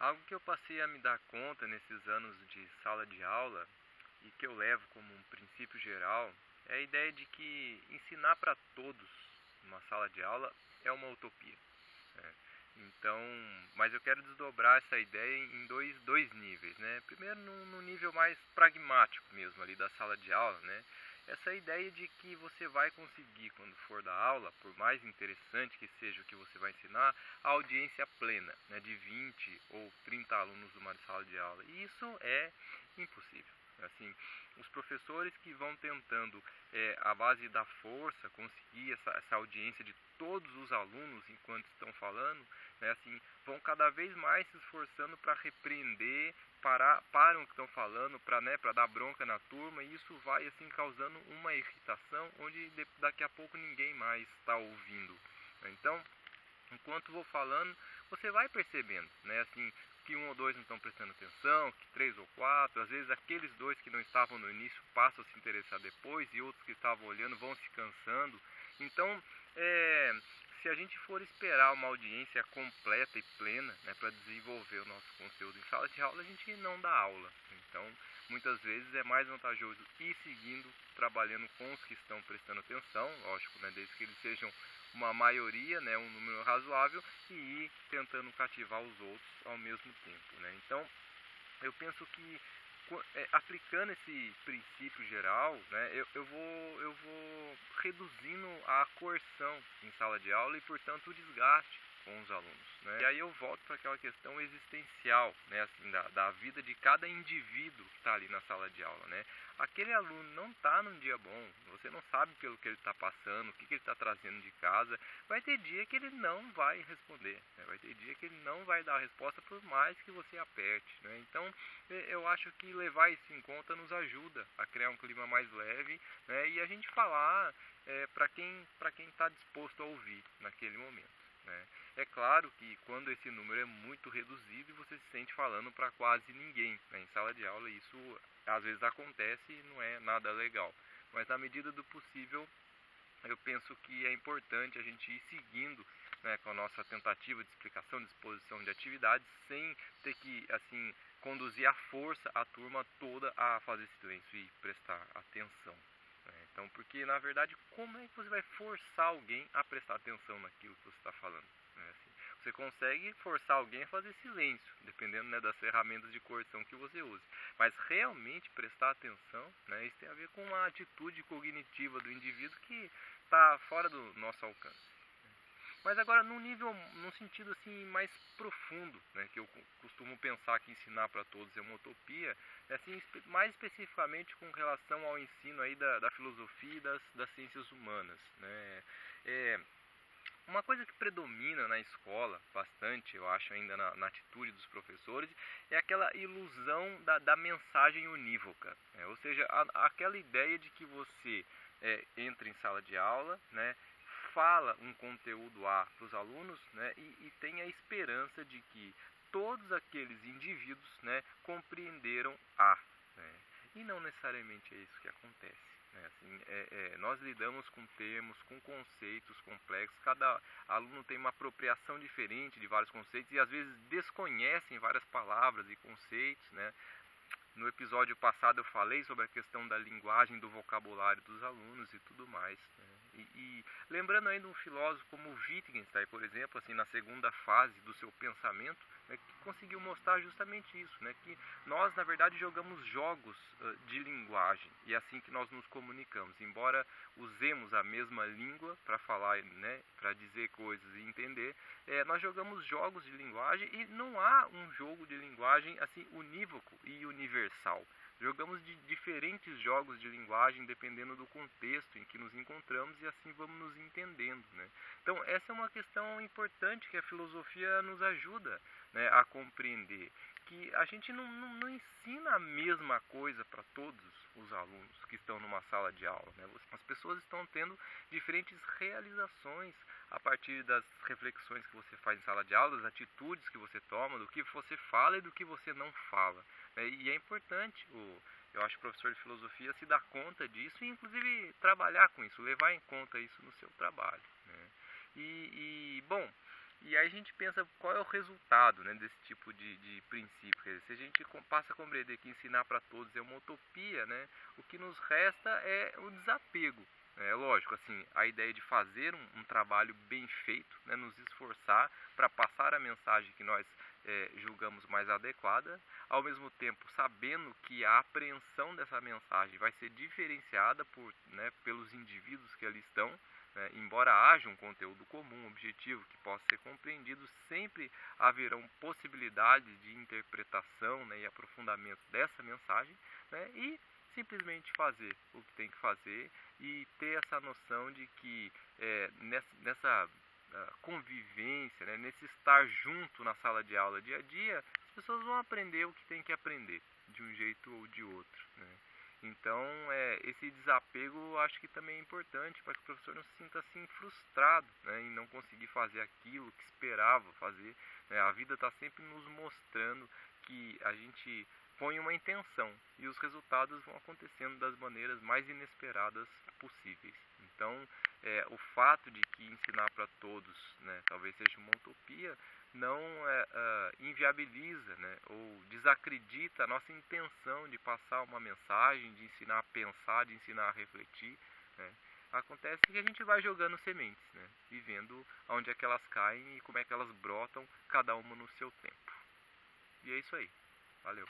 Algo que eu passei a me dar conta nesses anos de sala de aula e que eu levo como um princípio geral é a ideia de que ensinar para todos numa sala de aula é uma utopia, né? Então, mas eu quero desdobrar essa ideia em dois níveis, né? Primeiro, no nível mais pragmático mesmo ali da sala de aula, né? Essa ideia de que você vai conseguir, quando for dar aula, por mais interessante que seja o que você vai ensinar, a audiência plena, né, de 20 ou 30 alunos numa sala de aula. E isso é impossível. Assim, os professores que vão tentando, à base da força, conseguir essa audiência de todos os alunos enquanto estão falando, né, assim, vão cada vez mais se esforçando para repreender, param o que estão falando, para dar bronca na turma, e isso vai assim causando uma irritação onde daqui a pouco ninguém mais está ouvindo. Então, enquanto vou falando, você vai percebendo, né, assim, que um ou dois não estão prestando atenção, que três ou quatro, às vezes aqueles dois que não estavam no início passam a se interessar depois e outros que estavam olhando vão se cansando. Então, se a gente for esperar uma audiência completa e plena, né, para desenvolver o nosso conteúdo em sala de aula, a gente não dá aula. Então, muitas vezes é mais vantajoso ir seguindo, trabalhando com os que estão prestando atenção, lógico, né, desde que eles sejam uma maioria, né, um número razoável, e ir tentando cativar os outros ao mesmo tempo, né? Então, eu penso que aplicando esse princípio geral, né, eu vou reduzindo a coerção em sala de aula e, portanto, o desgaste com os alunos, né? E aí eu volto para aquela questão existencial, né, assim, da vida de cada indivíduo que está ali na sala de aula, né? Aquele aluno não está num dia bom, você não sabe pelo que ele está passando, o que ele está trazendo de casa. Vai ter dia que ele não vai responder, né? Vai ter dia que ele não vai dar a resposta por mais que você aperte, né? Então, eu acho que levar isso em conta nos ajuda a criar um clima mais leve, né? E a gente falar para quem está disposto a ouvir naquele momento, né? É claro que quando esse número é muito reduzido e você se sente falando para quase ninguém, né, em sala de aula, isso às vezes acontece e não é nada legal. Mas na medida do possível, eu penso que é importante a gente ir seguindo, né, com a nossa tentativa de explicação, de exposição de atividades, sem ter que assim conduzir à força a turma toda a fazer silêncio e prestar atenção, né? Então, porque na verdade, como é que você vai forçar alguém a prestar atenção naquilo que você está falando, né? Assim, você consegue forçar alguém a fazer silêncio, dependendo, né, das ferramentas de coerção que você use. Mas realmente prestar atenção, né, isso tem a ver com uma atitude cognitiva do indivíduo que está fora do nosso alcance. Mas agora num sentido assim mais profundo, né, que eu costumo pensar que ensinar para todos é uma utopia, é assim, mais especificamente com relação ao ensino aí da filosofia e das ciências humanas, né? Uma coisa que predomina na escola bastante, eu acho, ainda na atitude dos professores, é aquela ilusão da mensagem unívoca, né? Ou seja, aquela ideia de que você entra em sala de aula, né, fala um conteúdo A para os alunos, né, e tem a esperança de que todos aqueles indivíduos, né, compreenderam A, né? E não necessariamente é isso que acontece, né? Assim, nós lidamos com termos, com conceitos complexos, cada aluno tem uma apropriação diferente de vários conceitos e às vezes desconhecem várias palavras e conceitos, né? No episódio passado eu falei sobre a questão da linguagem, do vocabulário dos alunos e tudo mais, né? E lembrando ainda um filósofo como Wittgenstein, por exemplo, assim, na segunda fase do seu pensamento, né, que conseguiu mostrar justamente isso, né, que nós, na verdade, jogamos jogos de linguagem e é assim que nós nos comunicamos. Embora usemos a mesma língua para falar, né, para dizer coisas e entender, nós jogamos jogos de linguagem e não há um jogo de linguagem assim unívoco e universal. Jogamos de diferentes jogos de linguagem dependendo do contexto em que nos encontramos e assim vamos nos entendendo, né? Então essa é uma questão importante que a filosofia nos ajuda, né, a compreender. Que a gente não ensina a mesma coisa para todos os alunos que estão numa sala de aula, né? As pessoas estão tendo diferentes realizações a partir das reflexões que você faz em sala de aula, das atitudes que você toma, do que você fala e do que você não fala, né? E é importante, eu acho que o professor de filosofia se dar conta disso e inclusive trabalhar com isso, levar em conta isso no seu trabalho, né? Bom, E aí a gente pensa qual é o resultado, né, desse tipo de princípio. Quer dizer, se a gente passa a compreender que ensinar para todos é uma utopia, né, o que nos resta é o desapego. É lógico, assim, a ideia de fazer um trabalho bem feito, né, nos esforçar para passar a mensagem que nós julgamos mais adequada, ao mesmo tempo sabendo que a apreensão dessa mensagem vai ser diferenciada pelos indivíduos que ali estão. Embora haja um conteúdo comum, um objetivo que possa ser compreendido, sempre haverão possibilidades de interpretação, né, e aprofundamento dessa mensagem, né, e simplesmente fazer o que tem que fazer e ter essa noção de que nessa convivência, né, nesse estar junto na sala de aula dia a dia, as pessoas vão aprender o que tem que aprender, de um jeito ou de outro, né? Então, esse desapego eu acho que também é importante para que o professor não se sinta assim frustrado, né, em não conseguir fazer aquilo que esperava fazer, né? A vida está sempre nos mostrando que a gente põe uma intenção e os resultados vão acontecendo das maneiras mais inesperadas possíveis. Então, o fato de que ensinar para todos, né, talvez seja uma utopia, não inviabiliza, né, ou desacredita a nossa intenção de passar uma mensagem, de ensinar a pensar, de ensinar a refletir, né. Acontece que a gente vai jogando sementes, né, e vendo onde é que elas caem e como é que elas brotam, cada uma no seu tempo. E é isso aí. Valeu!